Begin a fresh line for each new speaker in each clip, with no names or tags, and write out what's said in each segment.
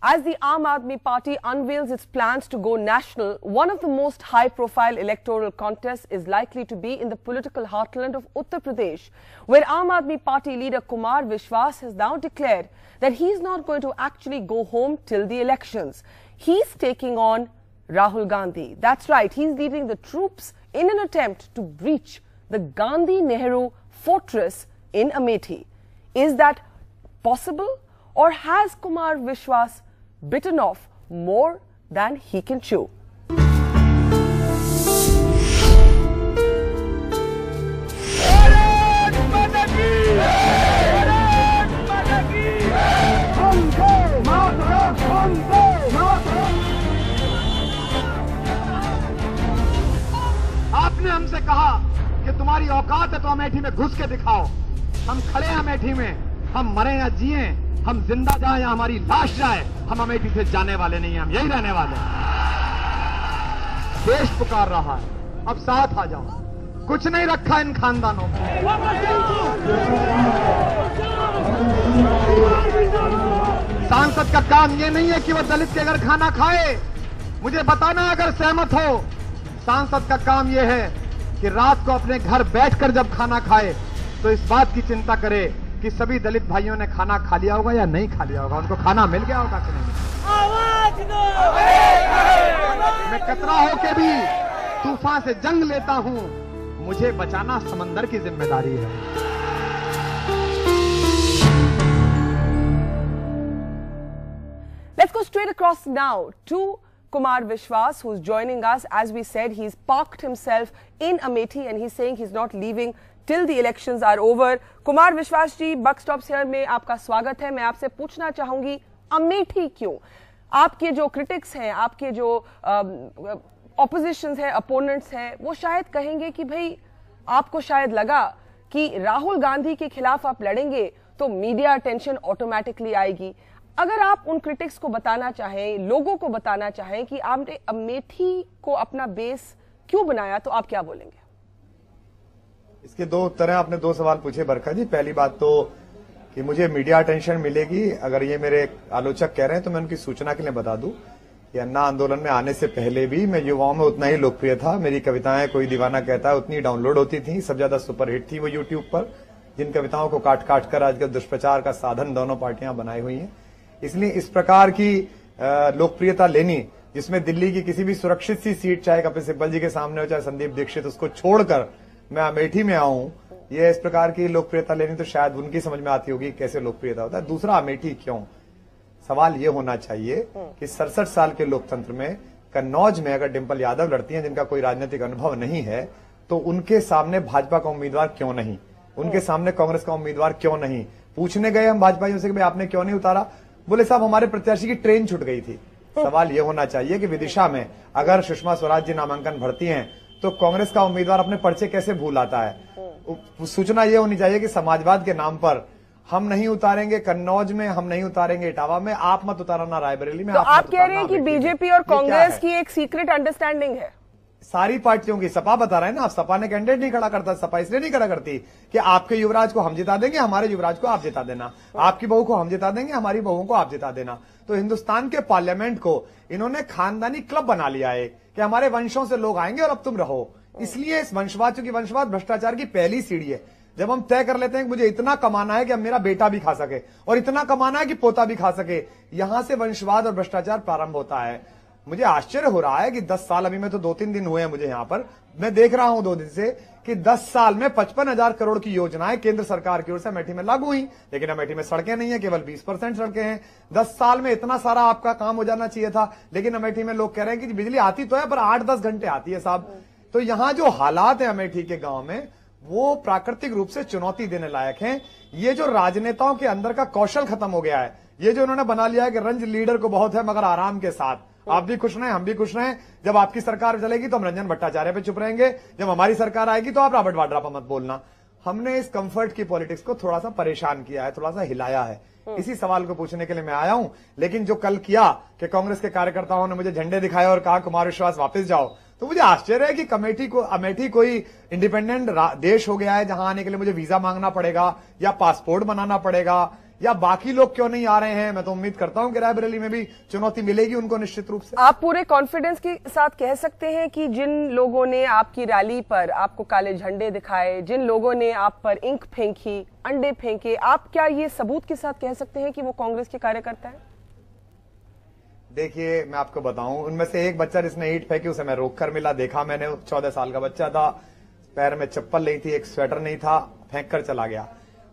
As the Aam Aadmi Party unveils its plans to go national, one of the most high-profile electoral contests is likely to be in the political heartland of Uttar Pradesh, where Aam Aadmi Party leader Kumar Vishwas has now declared that he is not going to actually go home till the elections. He's taking on Rahul Gandhi. That's right, he's leading the troops in an attempt to breach the Gandhi-Nehru fortress in Amethi. Is that possible, or has Kumar Vishwas bitten off more than he can chew?
आपने हमसे कहा कि तुम्हारी औकात है तो अमेठी में घुस के दिखाओ। हम खड़े हैं अमेठी में, हम मरे या जिए, हम जिंदा जाए या हमारी लाश जाए, हम अमेठी से जाने वाले नहीं हैं, हम यही रहने वाले हैं। देश पुकार रहा है, अब साथ आ जाओ। कुछ नहीं रखा इन खानदानों में। सांसद का काम ये नहीं है कि वो दलित के घर खाना खाए। मुझे बताना अगर सहमत हो। सांसद का काम ये है कि रात को अपने घर बैठकर जब खाना खाए तो इस बात की चिंता करे कि सभी दलित भाइयों ने खाना खा लिया होगा या नहीं खा लिया होगा, उनको खाना मिल गया होगा कि नहीं। आवाज दो। मैं कतरा होके भी तूफान से जंग लेता हूं, मुझे बचाना समंदर की जिम्मेदारी है।
Let's go straight across now to Kumar Vishwas, who's joining us. As we said, he's parked himself in Amethi and he's saying he's not leaving till the elections are over. Kumar Vishwas ji, Buck Stops here में आपका स्वागत है। मैं आपसे पूछना चाहूंगी, अमेठी क्यों? आपके जो क्रिटिक्स हैं, आपके जो ऑपोजिशंस हैं, अपोनेंट्स हैं, वो शायद कहेंगे कि भाई आपको शायद लगा कि राहुल गांधी के खिलाफ आप लड़ेंगे तो मीडिया अटेंशन ऑटोमेटिकली आएगी। अगर आप उन क्रिटिक्स को बताना चाहें, लोगों को बताना चाहें कि आपने अमेठी को अपना बेस क्यों बनाया, तो आप क्या बोलेंगे?
इसके दो उत्तर हैं। आपने दो सवाल पूछे बरखा जी। पहली बात तो कि मुझे मीडिया अटेंशन मिलेगी, अगर ये मेरे आलोचक कह रहे हैं तो मैं उनकी सूचना के लिए बता दूं कि अन्ना आंदोलन में आने से पहले भी मैं युवाओं में उतना ही लोकप्रिय था। मेरी कविताएं कोई दीवाना कहता है उतनी डाउनलोड होती थी, सब ज्यादा सुपरहिट थी वो यूट्यूब पर, जिन कविताओं को काट काट कर आजकल दुष्प्रचार का साधन दोनों पार्टियां बनाई हुई हैं। इसलिए इस प्रकार की लोकप्रियता लेनी, जिसमें दिल्ली की किसी भी सुरक्षित सी सीट, चाहे कपिल सिब्बल जी के सामने हो चाहे संदीप दीक्षित, उसको छोड़कर मैं अमेठी में आऊं, ये इस प्रकार की लोकप्रियता लेनी तो शायद उनकी समझ में आती होगी कैसे लोकप्रियता होता है। दूसरा, अमेठी क्यों? सवाल ये होना चाहिए कि 67 साल के लोकतंत्र में कन्नौज में अगर डिंपल यादव लड़ती हैं, जिनका कोई राजनीतिक अनुभव नहीं है, तो उनके सामने भाजपा का उम्मीदवार क्यों नहीं? उनके सामने कांग्रेस का उम्मीदवार क्यों नहीं? पूछने गए हम भाजपाइयों से कि भाई आपने क्यों नहीं उतारा? बोले साहब हमारे प्रत्याशी की ट्रेन छूट गई थी। सवाल ये होना चाहिए कि विदिशा में अगर सुषमा स्वराज जी नामांकन भरती हैं तो कांग्रेस का उम्मीदवार अपने पर्चे कैसे भूल आता है? सूचना ये होनी चाहिए कि समाजवाद के नाम पर हम नहीं उतारेंगे कन्नौज में, हम नहीं उतारेंगे इटावा में, आप मत उतारना रायबरेली में।
तो आप कह रहे हैं कि बीजेपी और कांग्रेस की एक सीक्रेट अंडरस्टैंडिंग है?
सारी पार्टियों की। सपा बता रहे हैं ना, आप सपा ने कैंडिडेट नहीं खड़ा करता। सपा इसलिए नहीं खड़ा करती कि आपके युवराज को हम जिता देंगे, हमारे युवराज को आप जिता देना, आपकी बहू को हम जिता देंगे, हमारी बहुओं को आप जिता देना। तो हिंदुस्तान के पार्लियामेंट को इन्होंने खानदानी क्लब बना लिया है कि हमारे वंशों से लोग आएंगे और अब तुम रहो। इसलिए इस वंशवाद, चूंकि वंशवाद भ्रष्टाचार की पहली सीढ़ी है। जब हम तय कर लेते हैं कि मुझे इतना कमाना है कि अब मेरा बेटा भी खा सके और इतना कमाना है कि पोता भी खा सके, यहां से वंशवाद और भ्रष्टाचार प्रारंभ होता है। मुझे आश्चर्य हो रहा है कि 10 साल, अभी में तो 2-3 दिन हुए हैं मुझे यहां पर, मैं देख रहा हूं 2 दिन से कि 10 साल में 55,000 करोड़ की योजनाएं केंद्र सरकार की ओर से अमेठी में लागू हुई, लेकिन अमेठी में सड़कें नहीं है, केवल 20% सड़कें हैं। 10 साल में इतना सारा आपका काम हो जाना चाहिए था, लेकिन अमेठी में लोग कह रहे हैं कि बिजली आती तो है पर 8-10 घंटे आती है साहब। तो यहां जो हालात है अमेठी के गांव में, वो प्राकृतिक रूप से चुनौती देने लायक हैं। ये जो राजनेताओं के अंदर का कौशल खत्म हो गया है, ये जो उन्होंने बना लिया है कि रंज लीडर को बहुत है मगर आराम के साथ, आप भी खुश रहें, हम भी खुश रहें। जब आपकी सरकार चलेगी तो हम रंजन भट्टाचार्य पे चुप रहेंगे, जब हमारी सरकार आएगी तो आप रॉबर्ट वाड्रा पर मत बोलना। हमने इस कंफर्ट की पॉलिटिक्स को थोड़ा सा परेशान किया है, थोड़ा सा हिलाया है। इसी सवाल को पूछने के लिए मैं आया हूं। लेकिन जो कल किया कि कांग्रेस के कार्यकर्ताओं ने मुझे झंडे दिखाए और कहा कुमार विश्वास वापस जाओ, तो मुझे आश्चर्य है कि अमेठी कोई इंडिपेंडेंट देश हो गया है जहां आने के लिए मुझे वीजा मांगना पड़ेगा या पासपोर्ट बनाना पड़ेगा या बाकी लोग क्यों नहीं आ रहे हैं। मैं तो उम्मीद करता हूं कि रायबरेली में भी चुनौती मिलेगी उनको निश्चित रूप से।
आप पूरे कॉन्फिडेंस के साथ कह सकते हैं कि जिन लोगों ने आपकी रैली पर आपको काले झंडे दिखाए, जिन लोगों ने आप पर इंक फेंकी, अंडे फेंके, आप क्या ये सबूत के साथ कह सकते हैं कि वो कांग्रेस के कार्यकर्ता हैं?
देखिए, मैं आपको बताऊं, उनमें से एक बच्चा जिसने ईंट फेंकी उसे मैं रोककर मिला, देखा मैंने। 14 साल का बच्चा था, पैर में चप्पल नहीं थी, एक स्वेटर नहीं था, फेंक कर चला गया।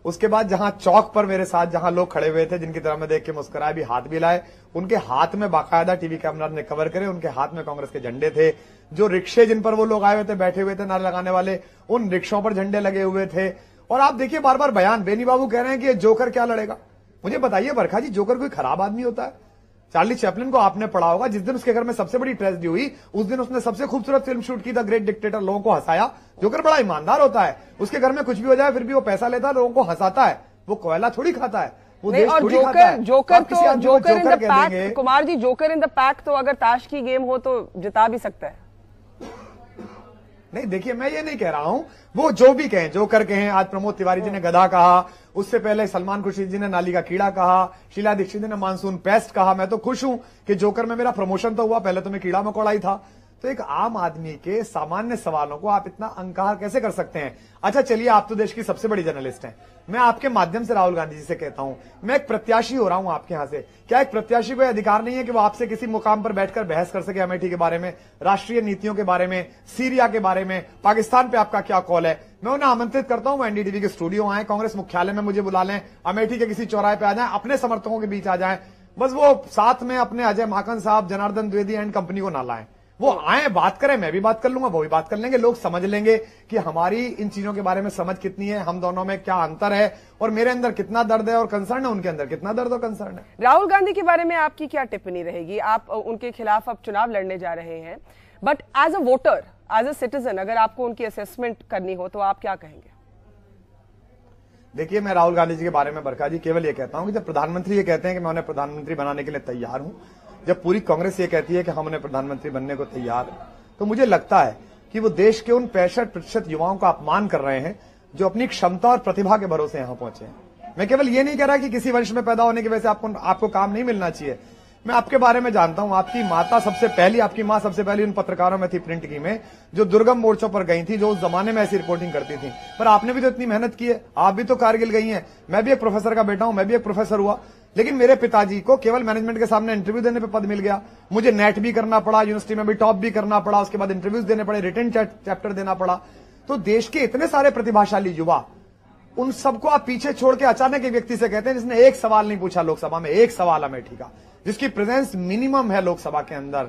उसके बाद जहां चौक पर मेरे साथ जहां लोग खड़े हुए थे, जिनकी तरफ मैं देख के मुस्कुराए, भी हाथ भी लाए, उनके हाथ में बाकायदा टीवी कैमरा ने कवर करे, उनके हाथ में कांग्रेस के झंडे थे। जो रिक्शे जिन पर वो लोग आए हुए थे, बैठे हुए थे नारे लगाने वाले, उन रिक्शों पर झंडे लगे हुए थे। और आप देखिए बार बार बयान, बेनी बाबू कह रहे हैं कि ये जोकर क्या लड़ेगा। मुझे बताइए बरखा जी, जोकर कोई खराब आदमी होता है? चार्ली चैपलिन को आपने पढ़ा होगा, जिस दिन उसके घर में सबसे बड़ी ट्रेजेडी हुई उस दिन उसने सबसे खूबसूरत फिल्म शूट की, द ग्रेट डिक्टेटर, लोगों को हंसाया। जोकर बड़ा ईमानदार होता है, उसके घर में कुछ भी हो जाए फिर भी वो पैसा लेता है, लोगों को हंसाता है। वो कोयला थोड़ी खाता है, वो देश थोड़ी खाता है।
Joker in the pack, Kumar ji, joker in the pack तो अगर ताश की गेम हो तो जिता भी सकता है।
नहीं, देखिए मैं ये नहीं कह रहा हूं, वो जो भी कहें, जोकर कहें, आज प्रमोद तिवारी जी ने गधा कहा, उससे पहले सलमान खुर्शीद जी ने नाली का कीड़ा कहा, शीला दीक्षित जी ने मानसून पेस्ट कहा। मैं तो खुश हूं कि जोकर में मेरा प्रमोशन तो हुआ, पहले तो मैं कीड़ा मकोड़ा ही था। तो एक आम आदमी के सामान्य सवालों को आप इतना अंकार कैसे कर सकते हैं? अच्छा चलिए, आप तो देश की सबसे बड़ी जर्नलिस्ट हैं, मैं आपके माध्यम से राहुल गांधी जी से कहता हूं, मैं एक प्रत्याशी हो रहा हूं आपके यहां से। क्या एक प्रत्याशी को अधिकार नहीं है कि वो आपसे किसी मुकाम पर बैठकर बहस कर सके अमेठी के बारे में, राष्ट्रीय नीतियों के बारे में, सीरिया के बारे में, पाकिस्तान पे आपका क्या कॉल है? मैं उन्हें आमंत्रित करता हूं, एनडीटीवी के स्टूडियो आए, कांग्रेस मुख्यालय में मुझे बुला लें, अमेठी के किसी चौराहे पे आ जाएं, अपने समर्थकों के बीच आ जाएं, बस वो साथ में अपने अजय माकन साहब, जनार्दन द्विवेदी एंड कंपनी को ना लाएं। वो आए, बात करें, मैं भी बात कर लूंगा, वो भी बात कर लेंगे, लोग समझ लेंगे कि हमारी इन चीजों के बारे में समझ कितनी है, हम दोनों में क्या अंतर है, और मेरे अंदर कितना दर्द है और कंसर्न है, उनके अंदर कितना दर्द और कंसर्न है।
राहुल गांधी के बारे में आपकी क्या टिप्पणी रहेगी? आप उनके खिलाफ अब चुनाव लड़ने जा रहे हैं, but as a voter, as a citizen, अगर आपको उनकी असेसमेंट करनी हो तो आप क्या कहेंगे?
देखिए, मैं राहुल गांधी जी के बारे में बरखा जी केवल ये कहता हूं कि जब प्रधानमंत्री ये कहते हैं कि मैं उन्हें प्रधानमंत्री बनाने के लिए तैयार हूं, जब पूरी कांग्रेस ये कहती है कि हम उन्हें प्रधानमंत्री बनने को तैयार हैं, तो मुझे लगता है कि वो देश के उन 65% युवाओं का अपमान कर रहे हैं जो अपनी क्षमता और प्रतिभा के भरोसे यहां पहुंचे हैं। मैं केवल ये नहीं कह रहा कि किसी वंश में पैदा होने की वजह से आपको काम नहीं मिलना चाहिए। मैं आपके बारे में जानता हूं, आपकी मां सबसे पहली उन पत्रकारों में थी प्रिंट की में, जो दुर्गम मोर्चों पर गई थी, जो उस जमाने में ऐसी रिपोर्टिंग करती थी। पर आपने भी तो इतनी मेहनत की है, आप भी तो कारगिल गई हैं। मैं भी एक प्रोफेसर का बेटा हूं, मैं भी एक प्रोफेसर हुआ, लेकिन मेरे पिताजी को केवल मैनेजमेंट के सामने इंटरव्यू देने पे पद मिल गया। मुझे नेट भी करना पड़ा, यूनिवर्सिटी में भी टॉप भी करना पड़ा, उसके बाद इंटरव्यूज देने पड़े, रिटन चैप्टर देना पड़ा। तो देश के इतने सारे प्रतिभाशाली युवा, उन सबको आप पीछे छोड़ के अचानक एक व्यक्ति से कहते हैं जिसने एक सवाल नहीं पूछा लोकसभा में, एक सवाल अमेठी का, जिसकी प्रेजेंस मिनिमम है लोकसभा के अंदर।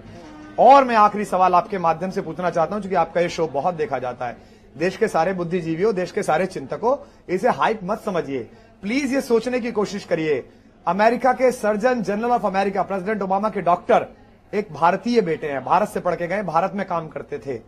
और मैं आखिरी सवाल आपके माध्यम से पूछना चाहता हूं, क्योंकि आपका ये शो बहुत देखा जाता है। देश के सारे बुद्धिजीवियों, देश के सारे चिंतकों, इसे हाइप मत समझिए। प्लीज ये सोचने की कोशिश करिए, अमेरिका के surgeon general of America, president Obama के डॉक्टर एक भारतीय बेटे हैं, भारत से पढ़ के गए, भारत में काम करते थे।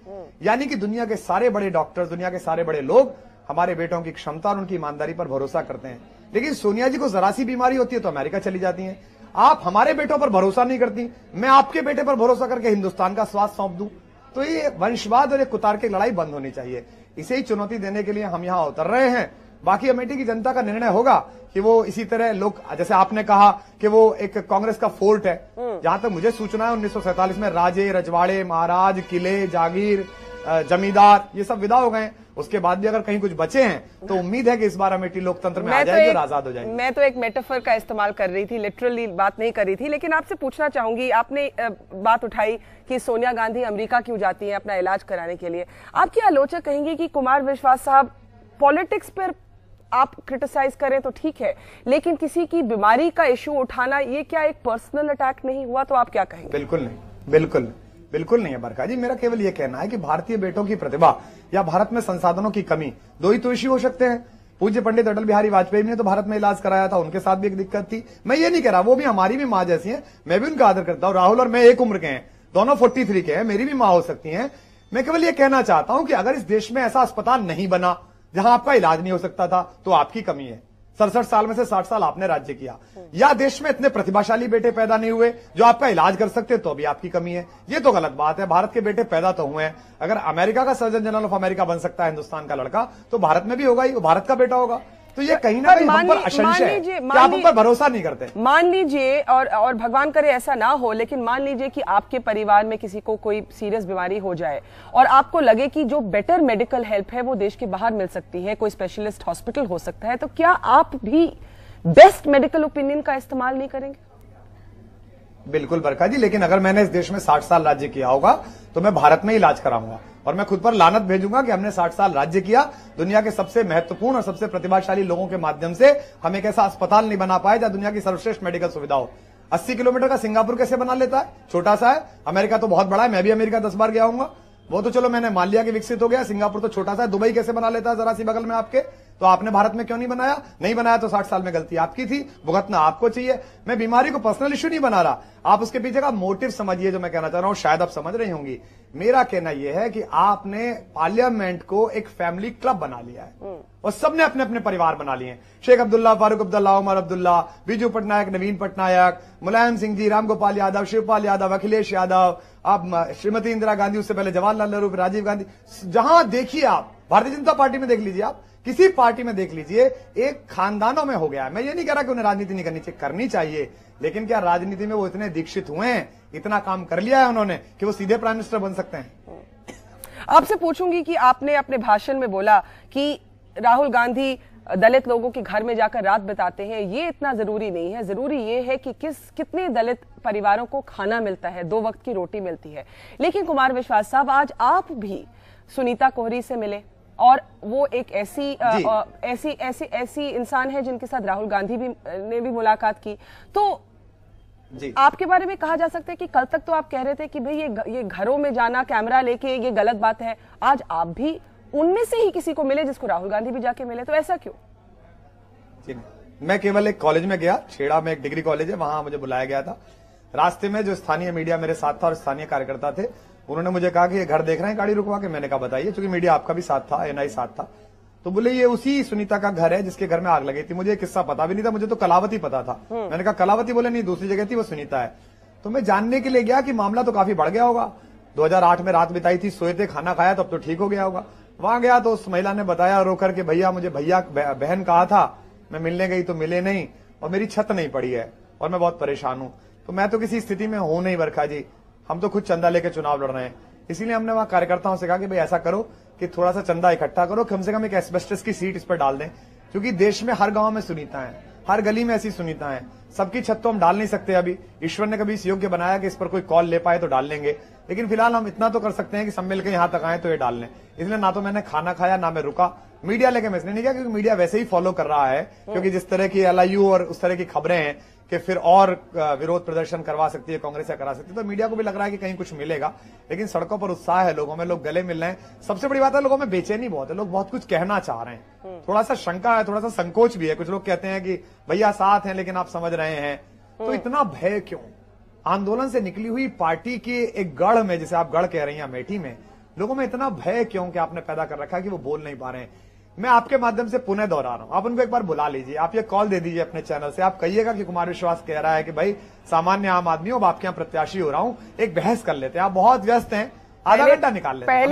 यानी कि दुनिया के सारे बड़े डॉक्टर्स, दुनिया के सारे बड़े लोग हमारे बेटों की क्षमता और उनकी ईमानदारी पर भरोसा करते हैं। लेकिन सोनिया जी को जरा सी बीमारी होती है तो अमेरिका चली जाती हैं। आप हमारे बेटों पर भरोसा नहीं करती, मैं आपके बेटे पर भरोसा करके हिंदुस्तान का स्वास्थ्य सौंप दूं। तो ये वंशवाद और ये कुतार की लड़ाई बंद होनी चाहिए। इसे ही चुनौती देने के लिए हम यहां उतर रहे हैं। बाकी अमेठी की जनता का निर्णय होगा कि वो इसी तरह लोग, जैसे आपने कहा कि वो एक कांग्रेस का फोर्ट है, जहां तक मुझे सूचना है 1947 में राजे, रजवाड़े, महाराज, किले, जागीर, जमींदार, ये सब विदा हो गए। उसके बाद भी अगर कहीं कुछ बचे हैं तो उम्मीद है कि इस बार अमेठी लोकतंत्र में आ जाएगी और आजाद हो जाएगी।
मैं तो एक मेटाफर का इस्तेमाल कर रही थी, लिटरली बात नहीं कर रही थी। लेकिन आपसे पूछना चाहूंगी, आपने बात उठाई कि सोनिया गांधी अमेरिका क्यों जाती है अपना इलाज कराने के लिए। आपकी आलोचक कहेंगे कि कुमार विश्वास साहब, पॉलिटिक्स पर आप क्रिटिसाइज करें तो ठीक है, लेकिन किसी की बीमारी का इश्यू उठाना, ये क्या एक पर्सनल अटैक नहीं हुआ? तो आप क्या कहेंगे?
बिल्कुल नहीं, बिल्कुल नहीं है बरखा जी। मेरा केवल ये कहना है कि भारतीय बेटों की प्रतिभा या भारत में संसाधनों की कमी, दो ही तो इश्यू हो सकते हैं। पूज्य पंडित अटल बिहारी वाजपेयी ने तो भारत में इलाज कराया था, उनके साथ भी एक दिक्कत थी। मैं ये नहीं कह रहा, वो भी हमारी भी मां जैसी है, मैं भी उनका आदर करता हूं। राहुल और मैं एक उम्र के हैं, दोनों 43 के हैं, मेरी भी मां हो सकती है। मैं केवल ये कहना चाहता हूं कि अगर इस देश में ऐसा अस्पताल नहीं बना जहां आपका इलाज नहीं हो सकता था, तो आपकी कमी है। 67 साल में से 60 साल आपने राज्य किया, या देश में इतने प्रतिभाशाली बेटे पैदा नहीं हुए जो आपका इलाज कर सकते, तो भी आपकी कमी है। ये तो गलत बात है। भारत के बेटे पैदा तो हुए हैं। अगर अमेरिका का सर्जन जनरल ऑफ अमेरिका बन सकता है हिंदुस्तान का लड़का, तो भारत में भी होगा ही, वो भारत का बेटा होगा। तो ये कहीं ना कहीं हम पर असंशय है कि आप हम पर भरोसा नहीं करते।
मान लीजिए और भगवान करे ऐसा ना हो, लेकिन मान लीजिए कि आपके परिवार में किसी को कोई सीरियस बीमारी हो जाए और आपको लगे कि जो बेटर मेडिकल हेल्प है वो देश के बाहर मिल सकती है, कोई स्पेशलिस्ट हॉस्पिटल हो सकता है, तो क्या आप भी बेस्ट मेडिकल ओपिनियन का इस्तेमाल नहीं करेंगे?
बिल्कुल बरखा जी, लेकिन अगर मैंने इस देश में 60 साल राज्य किया होगा तो मैं भारत में ही इलाज कराऊंगा और मैं खुद पर लानत भेजूंगा कि हमने 60 साल राज्य किया, दुनिया के सबसे महत्वपूर्ण और सबसे प्रतिभाशाली लोगों के माध्यम से हम एक ऐसा अस्पताल नहीं बना पाए जहां दुनिया की सर्वश्रेष्ठ मेडिकल सुविधा हो। 80 किलोमीटर का सिंगापुर कैसे बना लेता है? छोटा सा है। अमेरिका तो बहुत बड़ा है, मैं भी अमेरिका 10 बार गया हूंगा, वो तो चलो मैंने मान लिया कि विकसित हो गया। सिंगापुर तो छोटा सा है। दुबई कैसे बना लेता है जरा सी बगल में आपके? तो आपने भारत में क्यों नहीं बनाया? नहीं बनाया तो 60 साल में गलती आपकी थी, भुगतना आपको चाहिए। मैं बीमारी को पर्सनल इश्यू नहीं बना रहा, आप उसके पीछे का मोटिव समझिए जो मैं कहना चाह रहा हूं, शायद आप समझ रही होंगी। मेरा कहना यह है कि आपने पार्लियामेंट को एक फैमिली क्लब बना लिया है और सबने अपने अपने परिवार बना लिए हैं। शेख अब्दुल्ला, फारूक अब्दुल्ला, उमर अब्दुल्ला, बीजू पटनायक, नवीन पटनायक, मुलायम सिंह जी, राम गोपाल यादव, शिवपाल यादव, अखिलेश यादव, अब श्रीमती इंदिरा गांधी, उससे पहले जवाहरलाल नेहरू, राजीव गांधी। जहां देखिए आप, भारतीय जनता पार्टी में देख लीजिए, आप किसी पार्टी में देख लीजिए, एक खानदानों में हो गया है। मैं ये नहीं कह रहा कि उन्हें राजनीति नहीं करनी चाहिए, लेकिन क्या राजनीति में वो इतने दीक्षित हुए हैं, इतना काम कर लिया है उन्होंने कि वो सीधे प्राइम मिनिस्टर बन सकते हैं?
आपसे पूछूंगी कि आपने अपने भाषण में बोला कि राहुल गांधी दलित लोगों के घर में जाकर रात बिताते हैं, ये इतना जरूरी नहीं है, जरूरी ये है कि कितने दलित परिवारों को खाना मिलता है, 2 वक्त की रोटी मिलती है। लेकिन कुमार विश्वास साहब, आज आप भी सुनीता कोहरी से मिले और वो एक ऐसी इंसान है जिनके साथ राहुल गांधी ने भी मुलाकात की, तो जी। आपके बारे में कहा जा सकता है कि कल तक तो आप कह रहे थे कि भाई ये घरों में जाना कैमरा लेके ये गलत बात है, आज आप भी उनमें से ही किसी को मिले जिसको राहुल गांधी भी जाके मिले, तो ऐसा क्यों?
जी, मैं केवल एक कॉलेज में गया, छेड़ा में एक डिग्री कॉलेज है, वहां मुझे बुलाया गया था। रास्ते में जो स्थानीय मीडिया मेरे साथ था और स्थानीय कार्यकर्ता थे, उन्होंने मुझे कहा कि ये घर देख रहे हैं गाड़ी रुकवा के? मैंने कहा बताइए, क्योंकि मीडिया आपका भी साथ था, एनआई साथ था। तो बोले ये उसी सुनीता का घर है जिसके घर में आग लगी थी। मुझे किस्सा पता भी नहीं था, मुझे तो कलावती पता था। मैंने कहा कलावती? बोले नहीं, दूसरी जगह थी, वो सुनीता है। तो मैं जानने के लिए गया कि मामला तो काफी बढ़ गया होगा, 2008 में रात बिताई थी, सोए थे, खाना खाया तो अब तो ठीक हो गया होगा। वहां गया तो उस महिला ने बताया रोकर के, भैया मुझे भैया बहन कहा था, मैं मिलने गई तो मिले नहीं और मेरी छत नहीं पड़ी है और मैं बहुत परेशान हूं। तो मैं तो किसी स्थिति में हूं नहीं बरखा जी, हम तो खुद चंदा लेके चुनाव लड़ रहे हैं। इसीलिए हमने वहां कार्यकर्ताओं से कहा कि भाई ऐसा करो कि थोड़ा सा चंदा इकट्ठा करो, कम से कम एक एस्बेस्टस की सीट इस पर डाल दें, क्योंकि देश में हर गांव में सुनीता है, हर गली में ऐसी सुनीता है। सबकी छत तो हम डाल नहीं सकते, अभी ईश्वर ने कभी इस योग्य बनाया कि इस पर कोई कॉल ले पाए तो डाल लेंगे, लेकिन फिलहाल हम इतना तो कर सकते हैं कि सब मिलकर यहां तक आए तो ये डाल लें। इसलिए ना तो मैंने खाना खाया, ना मैं रुका। मीडिया लेके मैं इसलिए नहीं गया क्योंकि मीडिया वैसे ही फॉलो कर रहा है, क्योंकि जिस तरह की LIU और उस तरह की खबरें हैं कि फिर और विरोध प्रदर्शन करवा सकती है कांग्रेस, या करा सकती है, तो मीडिया को भी लग रहा है कि कहीं कुछ मिलेगा। लेकिन सड़कों पर उत्साह है लोगों में, लोग गले मिल रहे हैं। सबसे बड़ी बात है, लोगों में बेचैनी बहुत है, लोग बहुत कुछ कहना चाह रहे हैं, थोड़ा सा शंका है, थोड़ा सा संकोच भी है। कुछ लोग कहते हैं कि भैया साथ हैं लेकिन आप समझ रहे हैं, तो इतना भय क्यों? आंदोलन से निकली हुई पार्टी के एक गढ़ में, जिसे आप गढ़ कह रही हैं अमेठी में, लोगों में इतना भय क्यों कि आपने पैदा कर रखा है कि वो बोल नहीं पा रहे हैं? मैं आपके माध्यम से पुनः दोहरा रहा हूं, आप उनको एक बार बुला लीजिए, आप ये कॉल दे दीजिए अपने चैनल से, आप कहिएगा कि कुमार विश्वास कह रहा है कि भाई सामान्य आम आदमी हो, आपके यहाँ प्रत्याशी हो रहा हूं, एक बहस कर लेते हैं। आप बहुत व्यस्त हैं, आधा घंटा निकाल लेते हैं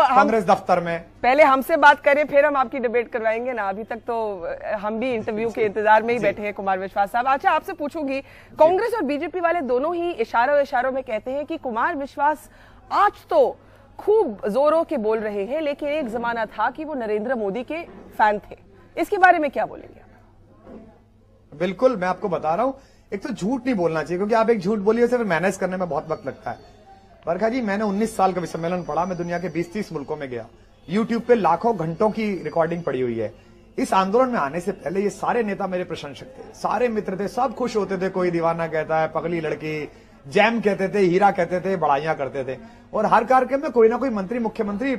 कांग्रेस दफ्तर में।
पहले हमसे बात करें, फिर हम आपकी डिबेट करवाएंगे ना। अभी तक तो हम भी इंटरव्यू के इंतजार में ही बैठे हैं कुमार विश्वास साहब। अच्छा, आपसे पूछूंगी, कांग्रेस और बीजेपी वाले दोनों ही इशारों में कहते हैं कि कुमार विश्वास आज तो खूब जोरों के बोल रहे हैं, लेकिन एक जमाना था कि वो नरेंद्र मोदी के फैन थे। इसके बारे में क्या बोलेंगे?
बिल्कुल, मैं आपको बता रहा हूं, एक तो झूठ नहीं बोलना चाहिए, क्योंकि आप एक झूठ बोलिए उसे फिर मैनेज करने में बहुत वक्त लगता है। बरखा जी, मैंने 19 साल का सम्मेलन पढ़ा, मैं दुनिया के 20-30 मुल्कों में गया, यूट्यूब पे लाखों घंटों की रिकॉर्डिंग पड़ी हुई है। इस आंदोलन में आने से पहले ये सारे नेता मेरे प्रशंसक थे, सारे मित्र थे, सब खुश होते थे। कोई दीवाना कहता है, पगली लड़की, जैम कहते थे, हीरा कहते थे, बड़ाइयां करते थे। और हर कार्यक्रम में कोई ना कोई मंत्री, मुख्यमंत्री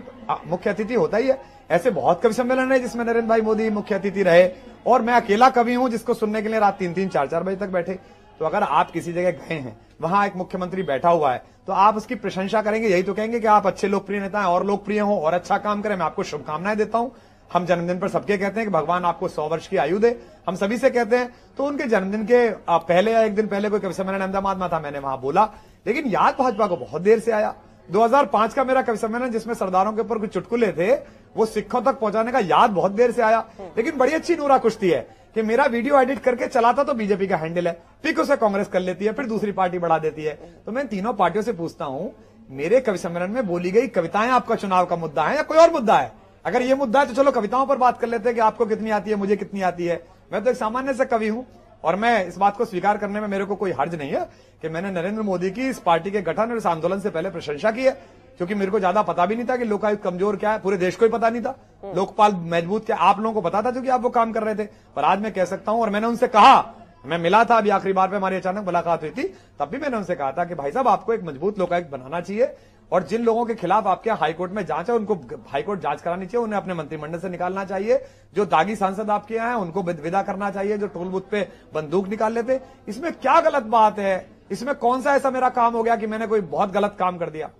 मुख्य अतिथि होता ही है। ऐसे बहुत कवि सम्मेलन है जिसमें नरेंद्र भाई मोदी मुख्य अतिथि रहे, और मैं अकेला कवि हूं जिसको सुनने के लिए रात 3-3, 4-4 बजे तक बैठे। तो अगर आप किसी जगह गए हैं, वहां एक मुख्यमंत्री बैठा हुआ है, तो आप उसकी प्रशंसा करेंगे, यही तो कहेंगे कि आप अच्छे लोकप्रिय नेता हैं, और लोकप्रिय हो और अच्छा काम करें। मैं आपको शुभकामनाएं देता हूं। हम जन्मदिन पर सबके कहते हैं कि भगवान आपको 100 वर्ष की आयु दे, हम सभी से कहते हैं। तो उनके जन्मदिन के पहले या एक दिन पहले कोई कवि सम्मेलन अहमदाबाद में था, मैंने वहां बोला, लेकिन याद भाजपा को बहुत देर से आया। 2005 का मेरा कवि सम्मेलन जिसमें सरदारों के ऊपर कुछ चुटकुले थे, वो सिखों तक पहुंचाने का याद बहुत देर से आया। लेकिन बड़ी अच्छी नूरा कुश्ती है कि मेरा वीडियो एडिट करके चलाता तो बीजेपी का हैंडल है, फिर उसे कांग्रेस कर लेती है, फिर दूसरी पार्टी बढ़ा देती है। तो मैं तीनों पार्टियों से पूछता हूं, मेरे कवि सम्मेलन में बोली गई कविताएं आपका चुनाव का मुद्दा है या कोई और मुद्दा है? अगर ये मुद्दा है तो चलो कविताओं पर बात कर लेते हैं कि आपको कितनी आती है, मुझे कितनी आती है। मैं तो एक सामान्य से कवि हूं और मैं इस बात को स्वीकार करने में मेरे को कोई हर्ज नहीं है कि मैंने नरेंद्र मोदी की इस पार्टी के गठन और इस आंदोलन से पहले प्रशंसा की है, क्योंकि मेरे को ज्यादा पता भी नहीं था कि लोकायुक्त कमजोर क्या है, पूरे देश को ही पता नहीं था। लोकपाल मजबूत क्या, आप लोगों को पता था क्योंकि आप वो काम कर रहे थे। पर आज मैं कह सकता हूं, और मैंने उनसे कहा, मैं मिला था अभी आखिरी बार पे हमारी अचानक मुलाकात हुई थी, तब भी मैंने उनसे कहा था कि भाई साहब आपको एक मजबूत लोकायुक्त बनाना चाहिए और जिन लोगों के खिलाफ आपके हाईकोर्ट में जांच है उनको हाईकोर्ट जांच करानी चाहिए, उन्हें अपने मंत्रिमंडल से निकालना चाहिए। जो दागी सांसद आपके यहाँ हैं उनको विदा करना चाहिए, जो टोल बूथ पे बंदूक निकाल लेते। इसमें क्या गलत बात है? इसमें कौन सा ऐसा मेरा काम हो गया कि मैंने कोई बहुत गलत काम कर दिया?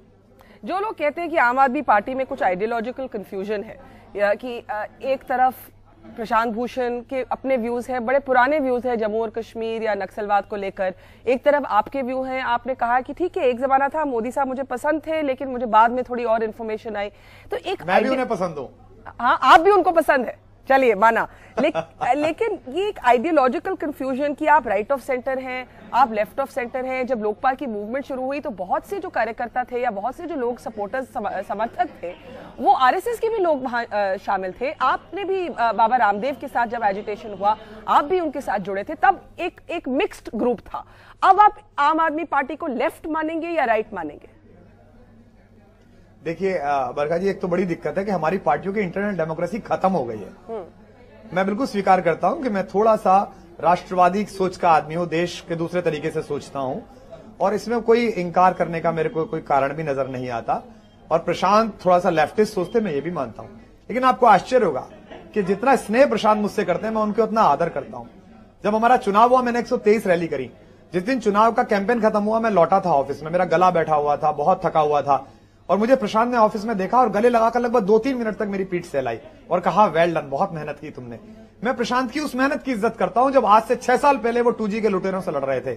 जो लोग कहते हैं कि आम आदमी पार्टी में कुछ आइडियोलॉजिकल कंफ्यूजन है, या कि एक तरफ प्रशांत भूषण के अपने व्यूज हैं, बड़े पुराने व्यूज हैं जम्मू और कश्मीर या नक्सलवाद को लेकर, एक तरफ आपके व्यू हैं। आपने कहा कि ठीक है, एक जमाना था मोदी साहब मुझे पसंद थे, लेकिन मुझे बाद में थोड़ी और इन्फॉर्मेशन आई, तो एक
मैं भी उन्हें पसंद हूं।
हाँ, आप भी उनको पसंद है, चलिए माना। लेकिन ये एक आइडियोलॉजिकल कंफ्यूजन कि आप राइट ऑफ सेंटर हैं, आप लेफ्ट ऑफ सेंटर हैं। जब लोकपाल की मूवमेंट शुरू हुई तो बहुत से जो कार्यकर्ता थे या बहुत से जो लोग सपोर्टर्स समर्थक थे वो आरएसएस के भी लोग वहां शामिल थे। आपने भी बाबा रामदेव के साथ जब एजिटेशन हुआ आप भी उनके साथ जुड़े थे, तब एक मिक्स्ड ग्रुप था। अब आप आम आदमी पार्टी को लेफ्ट मानेंगे या राइट मानेंगे?
देखिए बरखा जी, एक तो बड़ी दिक्कत है कि हमारी पार्टियों की इंटरनल डेमोक्रेसी खत्म हो गई है। मैं बिल्कुल स्वीकार करता हूं कि मैं थोड़ा सा राष्ट्रवादी सोच का आदमी हूं, देश के दूसरे तरीके से सोचता हूं और इसमें कोई इंकार करने का मेरे को कोई कारण भी नजर नहीं आता। और प्रशांत थोड़ा सा लेफ्टिस्ट सोचते, मैं ये भी मानता हूं। लेकिन आपको आश्चर्य होगा कि जितना स्नेह प्रशांत मुझसे करते हैं मैं उनके उतना आदर करता हूं। जब हमारा चुनाव हुआ मैंने 123 रैली करी। जिस दिन चुनाव का कैंपेन खत्म हुआ मैं लौटा था ऑफिस में, मेरा गला बैठा हुआ था, बहुत थका हुआ था, और मुझे प्रशांत ने ऑफिस में देखा और गले लगाकर लगभग 2-3 मिनट तक मेरी पीठ सहलाई और कहा वेल डन, बहुत मेहनत की तुमने। मैं प्रशांत की उस मेहनत की इज्जत करता हूं जब आज से 6 साल पहले वो 2G के लुटेरों से लड़ रहे थे,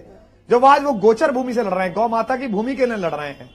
जब आज वो गोचर भूमि से लड़ रहे हैं, गौ माता की भूमि के लिए लड़ रहे हैं।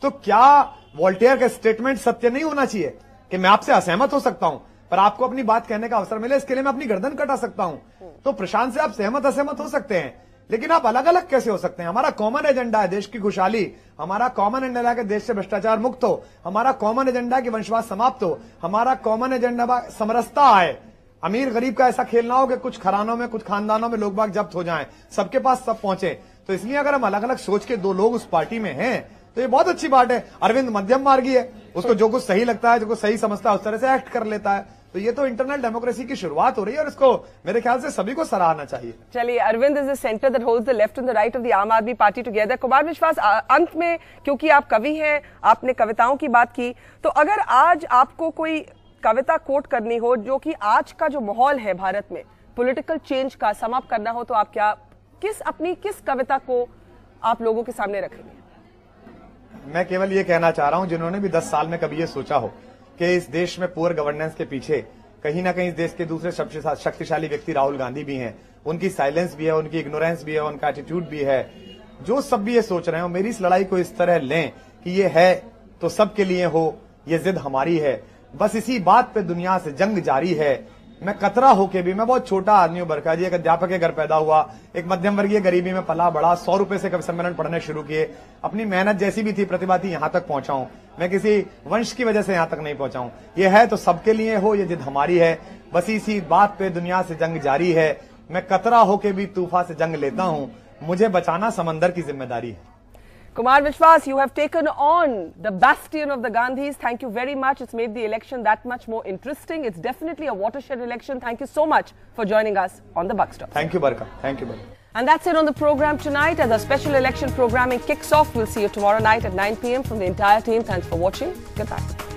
तो क्या वोल्टेयर का स्टेटमेंट सत्य नहीं होना चाहिए कि मैं आपसे असहमत हो सकता हूं पर आपको अपनी बात कहने का अवसर मिले, इसके लिए मैं अपनी गर्दन कटा सकता हूं। तो प्रशांत से आप सहमत असहमत हो सकते हैं, लेकिन आप अलग अलग कैसे हो सकते हैं? हमारा कॉमन एजेंडा है देश की खुशहाली, हमारा कॉमन एजेंडा है कि देश से भ्रष्टाचार मुक्त हो, हमारा कॉमन एजेंडा है कि वंशवाद समाप्त हो, हमारा कॉमन एजेंडा समरसता आए, अमीर गरीब का ऐसा खेल ना हो कि कुछ घरानों में कुछ खानदानों में लोग बाग जब्त हो जाएं, सबके पास सब पहुंचे। तो इसलिए अगर हम अलग अलग सोच के दो लोग उस पार्टी में हैं तो ये बहुत अच्छी बात है। अरविंद मध्यम मार्गी है, उसको जो कुछ सही लगता है, जो कुछ सही समझता है उस तरह से एक्ट कर लेता है। तो ये तो इंटरनल डेमोक्रेसी की शुरुआत हो रही है और इसको मेरे ख्याल से सभी को सराहना चाहिए।
चलिए, Arvind is the centre that holds the left and the right of the Aam Aadmi party together. Kumar विश्वास, अंत में क्योंकि आप कवि हैं, आपने कविताओं की बात की, तो अगर आज आपको कोई कविता कोट करनी हो जो कि आज का जो माहौल है भारत में पॉलिटिकल चेंज का समाप्त करना हो, तो आप क्या किस कविता को आप लोगों के सामने रखेंगे?
मैं केवल ये कहना चाह रहा हूं, जिन्होंने भी 10 साल में कभी ये सोचा हो कि इस देश में पुअर गवर्नेंस के पीछे कहीं ना कहीं इस देश के दूसरे शक्तिशाली व्यक्ति राहुल गांधी भी हैं, उनकी साइलेंस भी है, उनकी इग्नोरेंस भी है, उनका एटीट्यूड भी है, जो सब भी ये सोच रहे हो मेरी इस लड़ाई को इस तरह लें कि ये है तो सबके लिए हो, ये जिद हमारी है, बस इसी बात पे दुनिया से जंग जारी है। मैं कतरा होके भी, मैं बहुत छोटा आदमी हूं बरखा जी, एक अध्यापक के घर पैदा हुआ, एक मध्यम वर्गीय गरीबी में पला बड़ा, 100 रुपए से कवि सम्मेलन पढ़ने शुरू किए, अपनी मेहनत जैसी भी थी, प्रतिभा थी, यहां तक पहुंचा हूं। मैं किसी वंश की वजह से यहां तक नहीं पहुंचा हूं। ये है तो सबके लिए हो, ये जिद हमारी है, बस इसी बात पे दुनिया से जंग जारी है। मैं कतरा होके भी तूफान से जंग लेता हूं, मुझे बचाना समंदर की जिम्मेदारी है।
Kumar Vishwas, you have taken on the bastion of the Gandhis. Thank you very much. It's made the election that much more interesting. It's definitely a watershed election. Thank you so much for joining us on the Buck Stop.
Thank you, Barka. Thank you, Barka.
And that's it on the program tonight. As our special election programming kicks off, we'll see you tomorrow night at 9 p.m. from the entire team. Thanks for watching. Good night.